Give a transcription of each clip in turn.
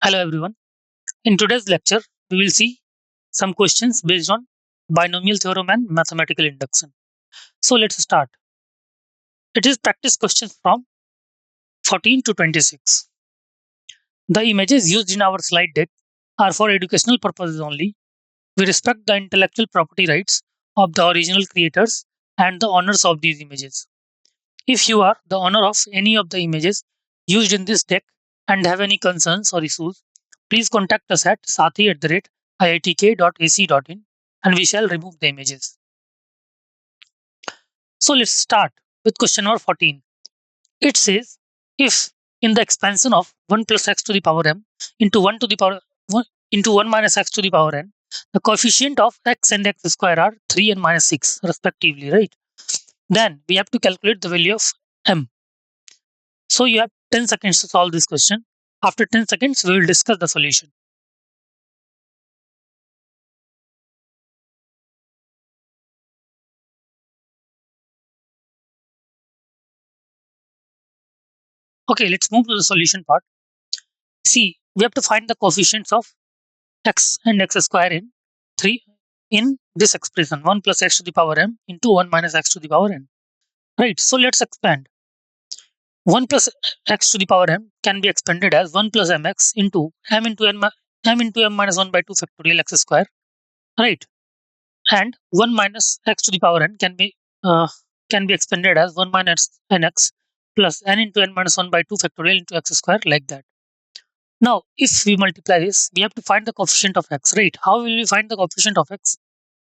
Hello everyone. In today's lecture, we will see some questions based on binomial theorem and mathematical induction. So let's start. It is practice questions from 14 to 26. The images used in our slide deck are for educational purposes only. We respect the intellectual property rights of the original creators and the owners of these images. If you are the owner of any of the images used in this deck and have any concerns or issues, please contact us at sathi@iitk.ac.in and we shall remove the images. So let's start with question number 14. It says if in the expansion of 1 plus x to the power m into 1 to the power 1 into 1 minus x to the power n, the coefficient of x and x square are 3 and minus 6 respectively, right? Then we have to calculate the value of m. So you have 10 seconds to solve this question. After 10 seconds, we will discuss the solution. Okay, let's move to the solution part. See, we have to find the coefficients of x and x square in 3 in this expression 1 plus x to the power m into 1 minus x to the power n. Right, so let's expand. 1 plus x to the power m can be expanded as 1 plus mx into m into m minus 1 by 2 factorial x square, right? And 1 minus x to the power n can be expanded as 1 minus nx plus n into n minus 1 by 2 factorial into x square, like that. Now, if we multiply this, we have to find the coefficient of x, right? How will we find the coefficient of x?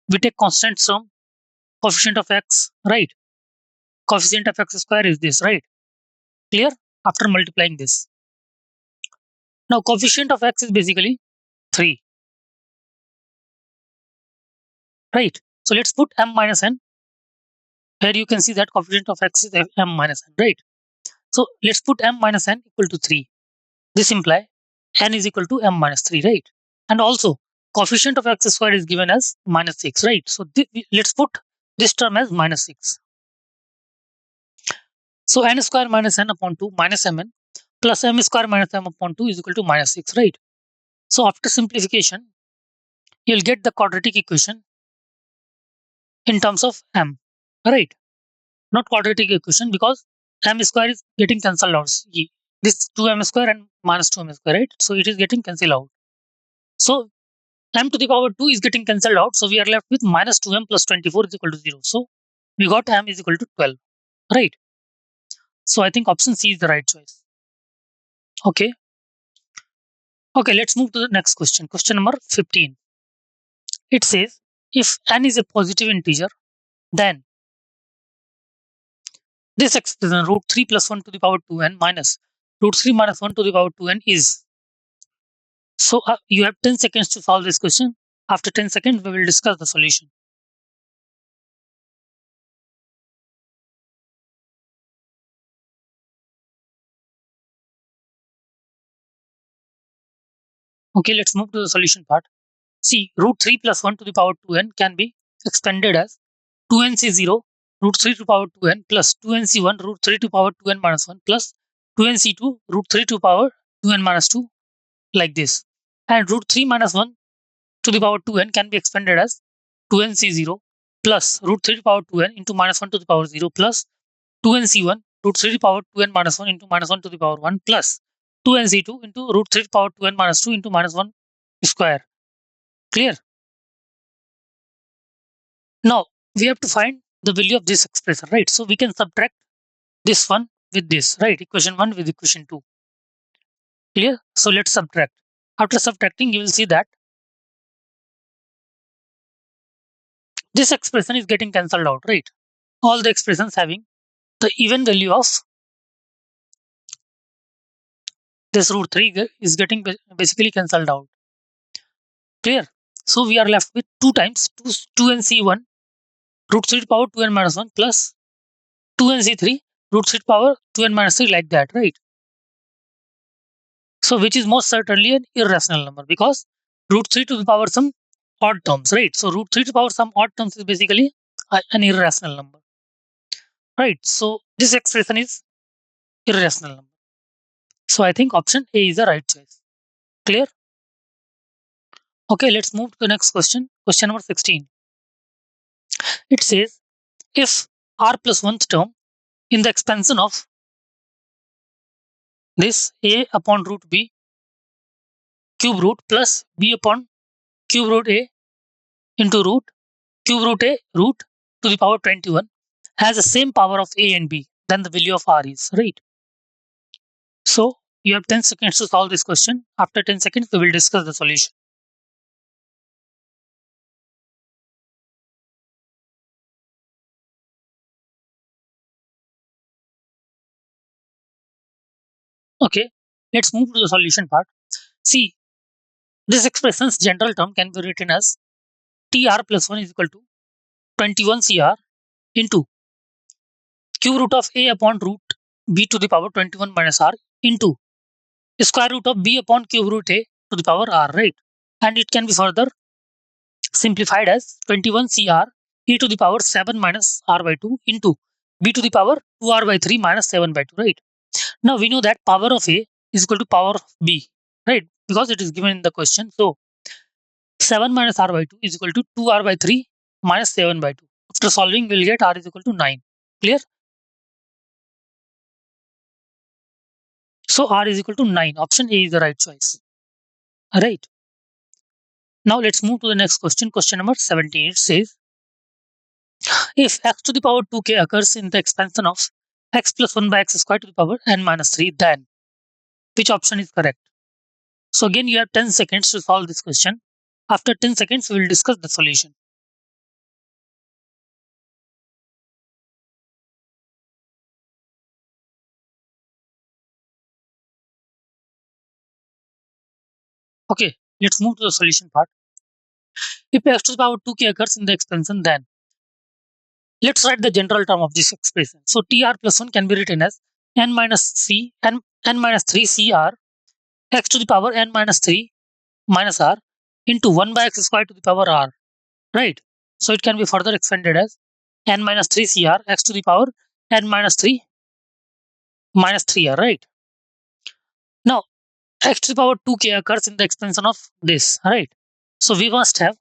We take constant sum, coefficient of x, right? Coefficient of x square is this, right? Clear? After multiplying this. Now, coefficient of x is basically 3, right? So let's put m minus n. Here you can see that coefficient of x is m minus n, right? So let's put m minus n equal to 3. This implies n is equal to m minus 3, right? And also, coefficient of x square is given as minus 6, right? So let's put this term as minus 6. So n square minus n upon 2 minus mn plus m square minus m upon 2 is equal to minus 6, right? So after simplification, you'll get the quadratic equation in terms of m, right? Not quadratic equation because m square is getting cancelled out. This 2m square and minus 2m square, right? So it is getting cancelled out. So m to the power 2 is getting cancelled out. So we are left with minus 2m plus 24 is equal to 0. So we got m is equal to 12, right? So I think option C is the right choice. Okay. Okay, let's move to the next question. Question number 15. It says if n is a positive integer, then this expression root 3 plus 1 to the power 2n minus root 3 minus 1 to the power 2n is. So you have 10 seconds to solve this question. After 10 seconds, we will discuss the solution. Okay, let's move to the solution part. See, root 3 plus 1 to the power 2n can be expanded as 2nc0 root 3 to power 2n plus 2nc1 root 3 to power 2n minus 1 plus 2nc2 root 3 to power 2n minus 2, like this. And root 3 minus 1 to the power 2n can be expanded as 2nc0 plus root 3 to the power 2n into minus 1 to the power 0 plus 2nc1 root 3 to the power 2n minus 1 into minus 1 to the power 1 plus 2nc2 into root 3 to the power 2n minus 2 into minus 1 square. Clear? Now, we have to find the value of this expression, right? So we can subtract this one with this, right? Equation 1 with equation 2. Clear? So let's subtract. After subtracting, you will see that this expression is getting cancelled out, right? All the expressions having the even value of this root 3 is getting basically cancelled out. Clear? So we are left with 2 times 2nc1 root 3 to the power 2n minus 1 plus 2nc3 root 3 to the power 2n minus 3, like that, right? So which is most certainly an irrational number because root 3 to the power some odd terms, right? So root 3 to the power some odd terms is basically an irrational number, right? So this expression is irrational number. So I think option A is the right choice. Clear? Okay, let's move to the next question. Question number 16. It says if r plus 1th term in the expansion of this a upon root b cube root plus b upon cube root a into root cube root a root to the power 21 has the same power of a and b, then the value of r is, right? So you have 10 seconds to solve this question. After 10 seconds, we will discuss the solution. Okay, let's move to the solution part. See, this expression's general term can be written as tr plus 1 is equal to 21 cr into cube root of a upon root b to the power 21 minus r into square root of b upon cube root a to the power r, right? And it can be further simplified as 21 cr e to the power 7 minus r by 2 into b to the power 2r by 3 minus 7 by 2, right? Now we know that power of a is equal to power of b, right? Because it is given in the question. So 7 minus r by 2 is equal to 2r by 3 minus 7 by 2. After solving, we'll get r is equal to 9. Clear? So r is equal to 9. Option A is the right choice. Alright. Now let's move to the next question. Question number 17. It says, if x to the power 2k occurs in the expansion of x plus 1 by x squared to the power n minus 3, then which option is correct? So again, you have 10 seconds to solve this question. After 10 seconds, we will discuss the solution. Okay, let's move to the solution part. If x to the power 2k occurs in the expansion, then let's write the general term of this expression. So tr plus 1 can be written as n minus n minus 3 cr x to the power n minus 3 minus r into 1 by x squared to the power r, right? So it can be further expanded as n minus 3 cr x to the power n minus 3 minus 3r, right? Now x to the power 2k occurs in the expansion of this, right? So we must have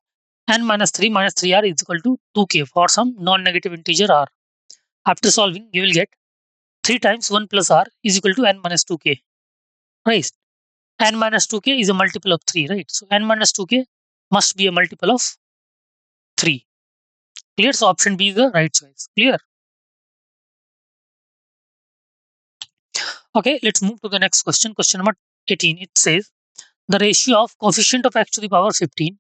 n minus 3 minus 3r is equal to 2k for some non-negative integer r. After solving, you will get 3 times 1 plus r is equal to n minus 2k, right? N minus 2k is a multiple of 3, right? So n minus 2k must be a multiple of 3. Clear? So option B is the right choice. Clear? Okay, let's move to the next question. Question number 18. It says the ratio of coefficient of x to the power 15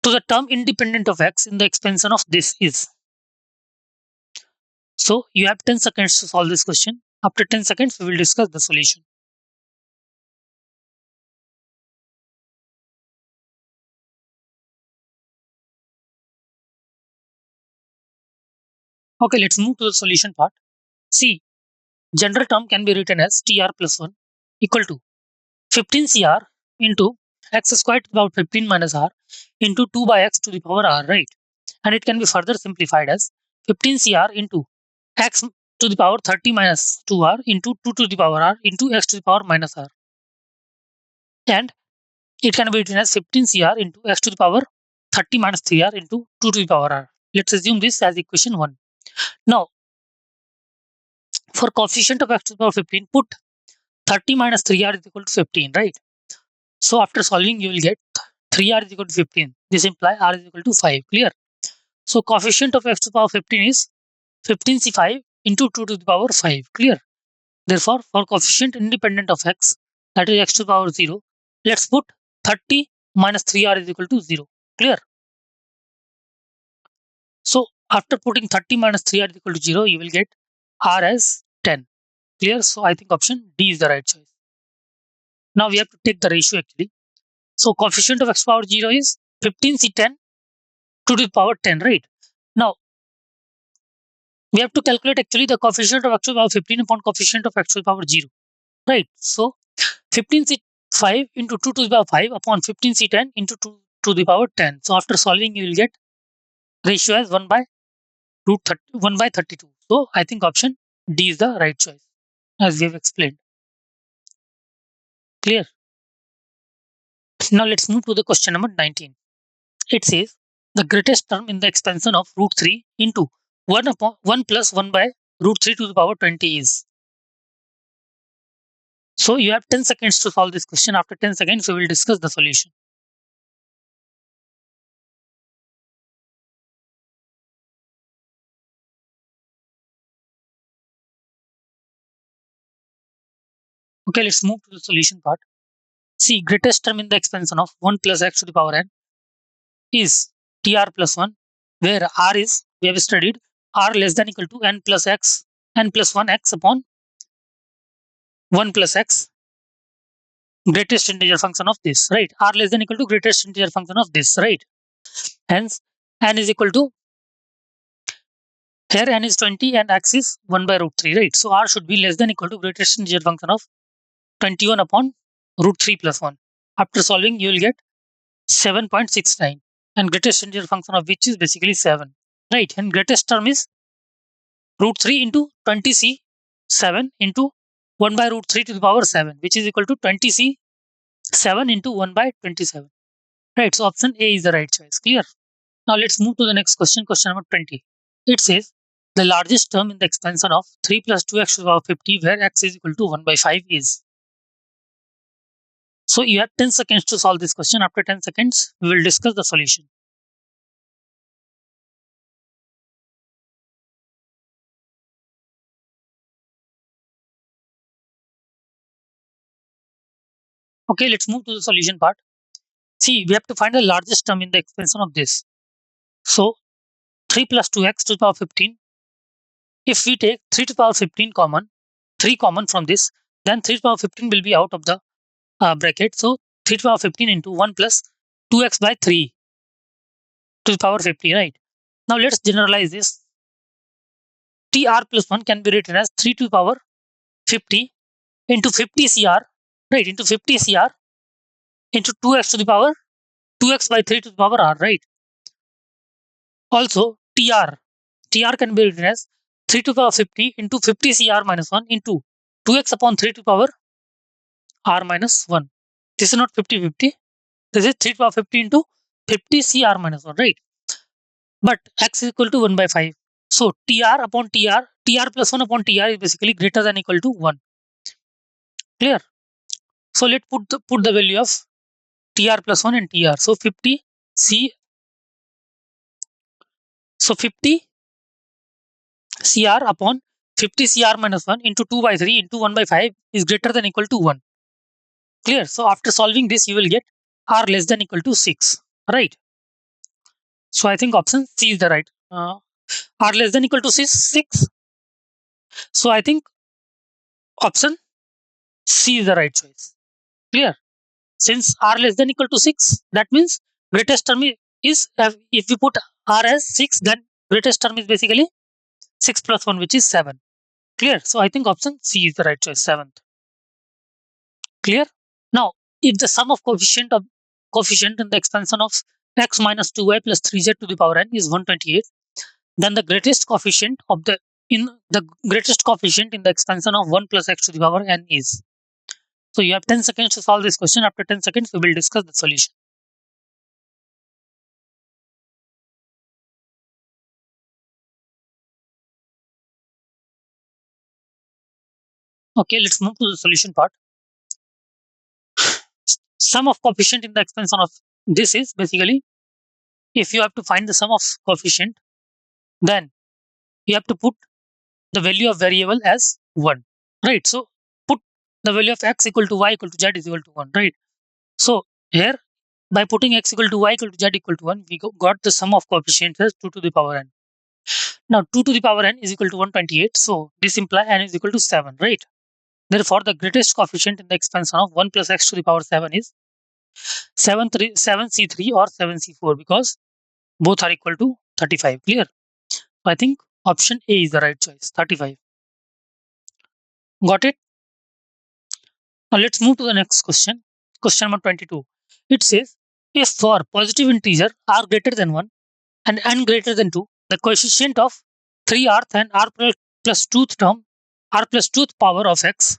to the term independent of x in the expansion of this is. So you have 10 seconds to solve this question. After 10 seconds, we will discuss the solution. Okay, let's move to the solution part. See, general term can be written as tr plus 1 equal to 15 cr into x squared to the power 15 minus r into 2 by x to the power r, right? And it can be further simplified as 15 cr into x to the power 30 minus 2r into 2 to the power r into x to the power minus r. And it can be written as 15 cr into x to the power 30 minus 3r into 2 to the power r. Let's assume this as equation 1. Now, for coefficient of x to the power 15, put 30 minus 3r is equal to 15, right? So after solving, you will get 3r is equal to 15. This implies r is equal to 5. Clear? So coefficient of x to the power 15 is 15c5 into 2 to the power 5. Clear? Therefore, for coefficient independent of x, that is x to the power 0, let's put 30 minus 3r is equal to 0. Clear? So after putting 30 minus 3r is equal to 0, you will get r as 10. Clear? So I think option D is the right choice. Now we have to take the ratio actually. So coefficient of x to the power 0 is 15c10 to the power 10, right? Now we have to calculate actually the coefficient of x to the power 15 upon coefficient of x to the power 0, right? So 15c5 into 2 to the power 5 upon 15c10 into 2 to the power 10. So after solving, you will get ratio as 1 by root 30, 1 by 32. So I think option D is the right choice, as we have explained. Clear? Now let's move to the question number 19. It says the greatest term in the expansion of root 3 into 1 plus 1 by root 3 to the power 20 is. So you have 10 seconds to solve this question. After 10 seconds, we will discuss the solution. Okay, let's move to the solution part. See, greatest term in the expansion of 1 plus x to the power n is tr plus 1, where r is, we have studied, r less than equal to n plus 1 x upon 1 plus x, greatest integer function of this, right? R less than equal to greatest integer function of this, right? Hence, n is equal to, here n is 20 and x is 1 by root 3, right? So r should be less than equal to greatest integer function of 21 upon root 3 plus 1. After solving, you will get 7.69, and greatest integer function of which is basically 7, right? And greatest term is root 3 into 20c 7 into 1 by root 3 to the power 7, which is equal to 20c 7 into 1 by 27, right? So option A is the right choice. Clear? Now let's move to the next question, question number 20. It says the largest term in the expansion of 3 plus 2x to the power 50, where x is equal to 1 by 5 is. So you have 10 seconds to solve this question. After 10 seconds, we will discuss the solution. Okay, let's move to the solution part. See, we have to find the largest term in the expansion of this. So 3 plus 2x to the power 15. If we take 3 to the power 15 common, 3 common from this, then 3 to the power 15 will be out of the bracket. So 3 to the power 15 into 1 plus 2x by 3 to the power 50, right? Now let's generalize this. Tr plus 1 can be written as 3 to the power 50 into 50 cr, right? Into 50 cr into 2x to the power 2x by 3 to the power r, right? Also, tr can be written as 3 to the power 50 into 50 cr minus 1 into 2x upon 3 to the power r minus 1. This is not 50-50. This is 3 to the power 50 into 50 cr minus 1, right? But x is equal to 1 by 5. So tr upon tr plus 1 upon tr is basically greater than equal to 1. Clear? So let's put the value of tr plus 1 and tr. So 50 cr upon 50 cr minus 1 into 2 by 3 into 1 by 5 is greater than equal to 1. Clear? So after solving this, you will get r less than equal to 6, right? So I think option C is the right. R less than equal to 6. So I think option C is the right choice. Clear? Since r less than equal to 6, that means greatest term is, if we put r as 6, then greatest term is basically 6 plus 1, which is 7. Clear? So I think option C is the right choice, 7th. Clear? Now, if the sum of coefficient in the expansion of x minus 2y plus 3z to the power n is 128, then the greatest coefficient in the expansion of 1 plus x to the power n is. So you have 10 seconds to solve this question. After 10 seconds, we will discuss the solution. Okay, let's move to the solution part. Sum of coefficient in the expansion of this is basically, if you have to find the sum of coefficient, then you have to put the value of variable as 1, right? So put the value of x equal to y equal to z is equal to 1, right? So here, by putting x equal to y equal to z equal to 1, we got the sum of coefficients as 2 to the power n. Now 2 to the power n is equal to 128, so this implies n is equal to 7, right? Therefore, the greatest coefficient in the expansion of 1 plus x to the power 7 is 7c3 or 7c4, because both are equal to 35. Clear? So I think option A is the right choice, 35. Got it? Now let's move to the next question. Question number 22. It says, if for positive integer r greater than 1 and n greater than 2, the coefficient of 3rth and r plus 2th term, r plus 2th power of x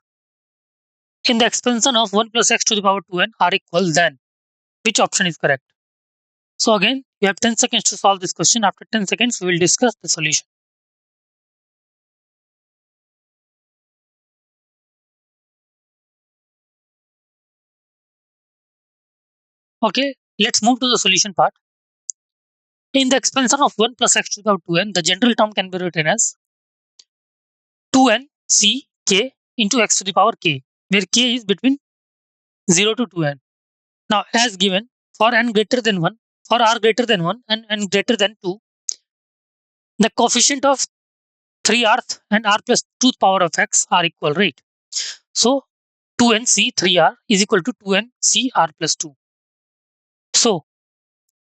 in the expansion of 1 plus x to the power 2n are equal, then Which option is correct? So again, you have 10 seconds to solve this question. After 10 seconds, we will discuss the solution. Okay, let's move to the solution part. In the expansion of 1 plus x to the power 2n, the general term can be written as 2n c k into x to the power k, where k is between 0 to 2n. Now, as given, for n greater than 1, for r greater than 1 and n greater than 2, the coefficient of 3r and r plus 2 power of x are equal, right? So, 2n c 3r is equal to 2n c r plus 2. So,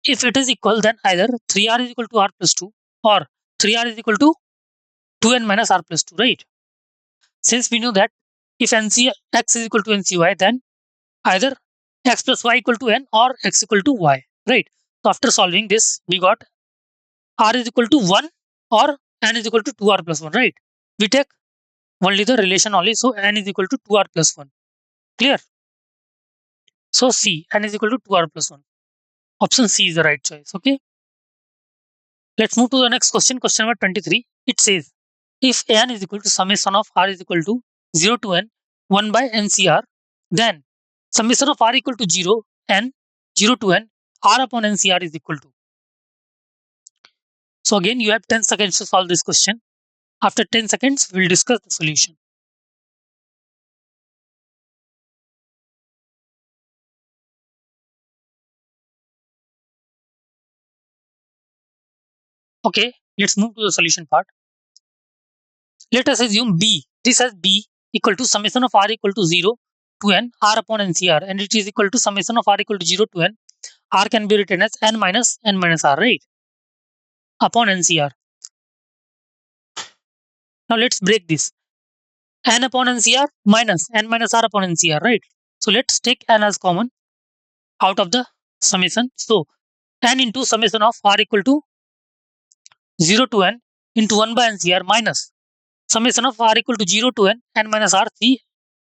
if it is equal, then either 3r is equal to r plus 2 or 3r is equal to 2n minus r plus 2, right? Since we know that if nc x is equal to ncy, then either x plus y equal to n or x equal to y, right? So after solving this, we got r is equal to 1 or n is equal to 2r plus 1, right? We take only the relation only, so n is equal to 2r plus 1. Clear? So C, n is equal to 2r plus 1. Option C is the right choice, okay? Let's move to the next question, question number 23. It says, if n is equal to summation of r is equal to 0 to n 1 by ncr, then summation of r equal to 0 n 0 to n r upon ncr is equal to. So again, you have 10 seconds to solve this question. After 10 seconds, we'll discuss the solution. Okay, let's move to the solution part. Let us assume b. This has b equal to summation of r equal to 0 to n r upon ncr, and it is equal to summation of r equal to 0 to n. R can be written as n minus r, right? Upon ncr. Now let's break this. N upon ncr minus n minus r upon ncr, right? So let's take n as common out of the summation. So n into summation of r equal to 0 to n into 1 by ncr minus summation of r equal to 0 to n minus r c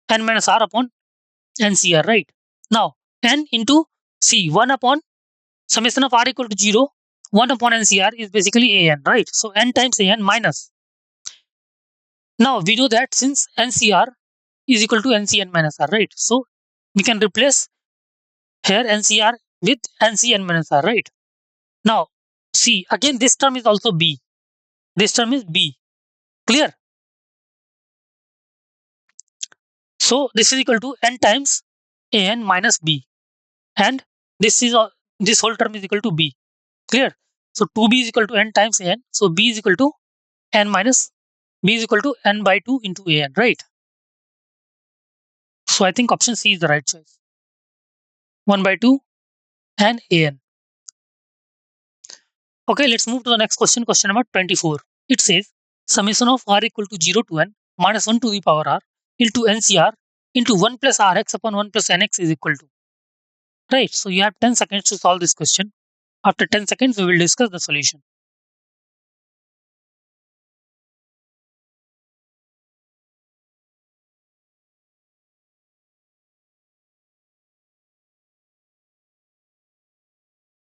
n minus r upon ncr, right? Now n into c 1 upon summation of r equal to 0 1 upon ncr is basically an, right? So n times an minus. Now we know that since ncr is equal to ncn minus r, right? So we can replace here ncr with ncn minus r, right? Now see, again this term is also b. This term is b. Clear? So this is equal to n times an minus b, and this is this whole term is equal to b. Clear? So 2b is equal to n times an. So b is equal to n minus b is equal to n by 2 into an, right? So I think option C is the right choice. 1 by 2 and an. Okay, let's move to the next question, question number 24. It says summation of r equal to 0 to n minus 1 to the power r into ncr into 1 plus rx upon 1 plus nx is equal to. Right, so you have 10 seconds to solve this question. After 10 seconds, we will discuss the solution.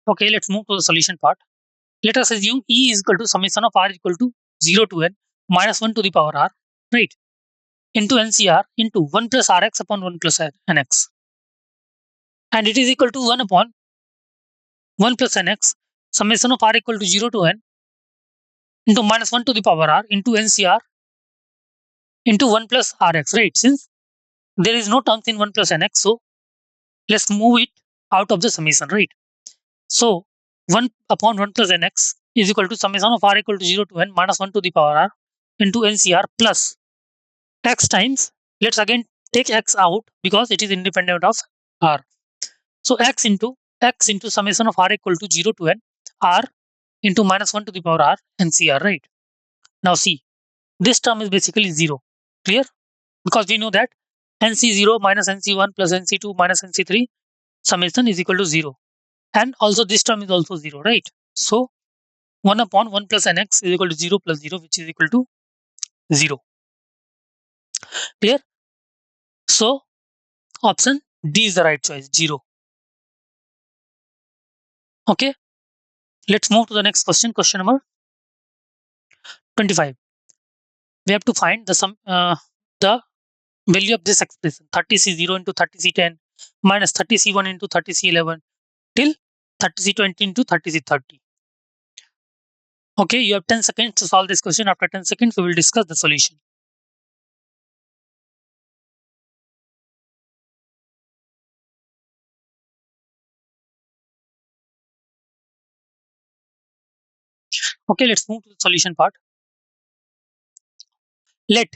Okay, let's move to the solution part. Let us assume E is equal to summation of r equal to 0 to n minus 1 to the power r, right, into ncr into 1 plus rx upon 1 plus nx. And it is equal to 1 upon 1 plus nx summation of r equal to 0 to n into minus 1 to the power r into ncr into 1 plus rx, right? Since there is no terms in 1 plus nx, so let's move it out of the summation, right? So 1 upon 1 plus nx is equal to summation of r equal to 0 to n minus 1 to the power r into ncr plus x times, let's again take x out because it is independent of r. So x into summation of r equal to 0 to n r into minus 1 to the power r ncr, right? Now see, this term is basically 0. Clear? Because we know that nc0 minus nc1 plus nc2 minus nc3 summation is equal to 0. And also this term is also 0, right? So 1 upon 1 plus nx is equal to 0 plus 0, which is equal to 0. Clear? So option D is the right choice, 0. Okay, let's move to the next question. Question number 25. We have to find the value of this expression 30C0 into 30C10 minus 30C1 into 30C11 till 30C20 into 30C30. Okay, you have 10 seconds to solve this question. After 10 seconds, we will discuss the solution. Okay, let's move to the solution part. Let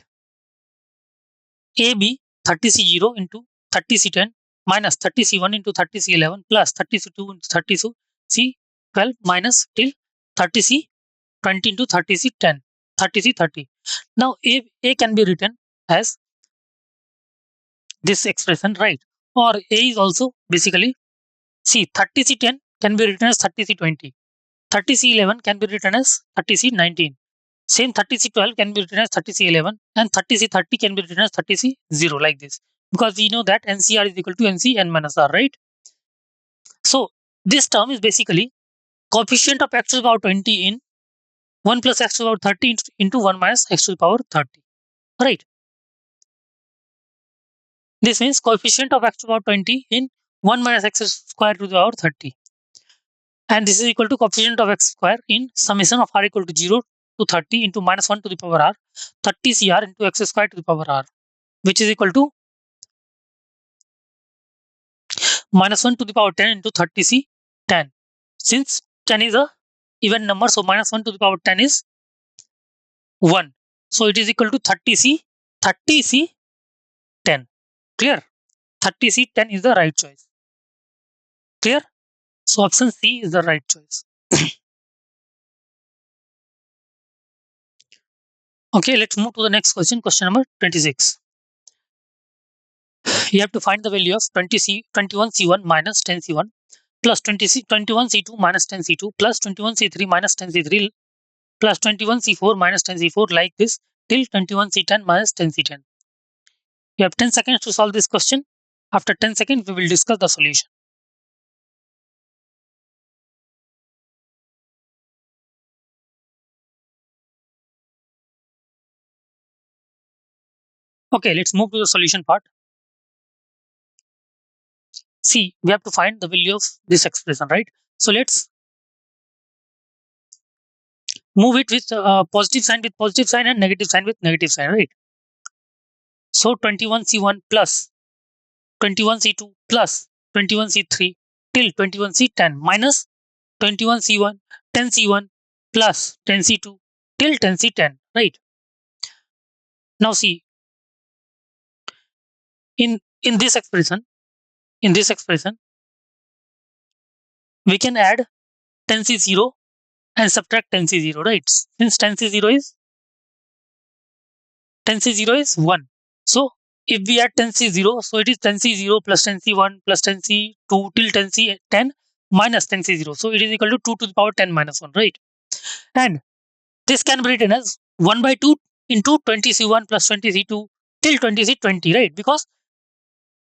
A be 30C0 into 30C10 minus 30C1 into 30C11 plus 30C2 into 30C12 minus till 30C20 into 30C10, 30C30. Now A can be written as this expression, right? Or A is also basically, see, 30C10 can be written as 30C20. 30C11 can be written as 30C19. Same 30C12 can be written as 30C11 and 30C30 can be written as 30C0 like this. Because we know that NCR is equal to NC n minus R, right? So this term is basically coefficient of x to the power 20 in 1 plus x to the power 30 into 1 minus x to the power 30, right? This means coefficient of x to the power 20 in 1 minus x square to the power 30. And this is equal to coefficient of x square in summation of r equal to 0 to 30 into minus 1 to the power r 30 cr into x square to the power r, which is equal to minus 1 to the power 10 into 30c 10. Since 10 is a even number, so minus 1 to the power 10 is 1. So it is equal to 30c 10. Clear? 30c 10 is the right choice. Clear? So option C is the right choice. Okay, let's move to the next question. Question number 26. You have to find the value of 21C1 minus 10C1 plus 21C2 minus 10C2 plus 21C3 minus 10C3 plus 21C4 minus 10C4 like this till 21C10 minus 10C10. You have 10 seconds to solve this question. After 10 seconds, we will discuss the solution. Okay, let's move to the solution part. See, we have to find the value of this expression, right? So let's move it with positive sign with positive sign and negative sign with negative sign, right? So 21C1 plus 21C2 plus 21C3 till 21C10 minus 21C1 10C1 plus 10C2 till 10C10, right? Now see, in this expression we can add 10C0 and subtract 10C0, right? Since 10C0 is 1. So if we add 10C0, so it is 10C0 plus 10C1 plus 10C2 till 10C10 minus 10C0. So it is equal to 2 to the power 10 minus 1, right? And this can be written as 1 by 2 into 20C1 plus 20C2 till 20C20, right? Because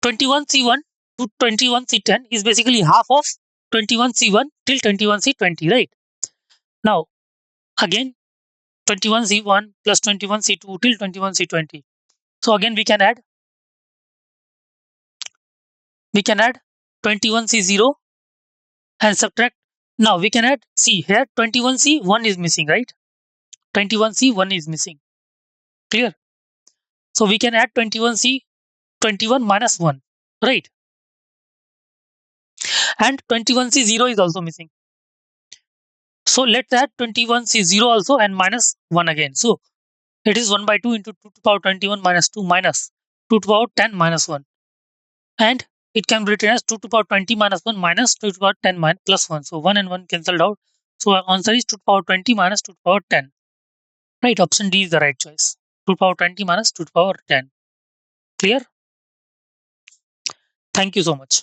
21C1 to 21C10 is basically half of 21C1 till 21C20, right? Now, again, 21C1 plus 21C2 till 21C20. So again, we can add 21C0 and subtract. Now we can add, see here 21C, 1 is missing, right? 21C, 1 is missing. Clear? So we can add 21C, 21 minus 1, right? And 21C0 is also missing. So let's add 21C0 also and minus 1 again. So it is 1 by 2 into 2 to the power 21 minus 2 minus 2 to the power 10 minus 1. And it can be written as 2 to the power 20 minus 1 minus 2 to the power 10 minus plus 1. So 1 and 1 cancelled out. So our answer is 2 to the power 20 minus 2 to the power 10. Right, option D is the right choice. 2 to the power 20 minus 2 to the power 10. Clear? Thank you so much.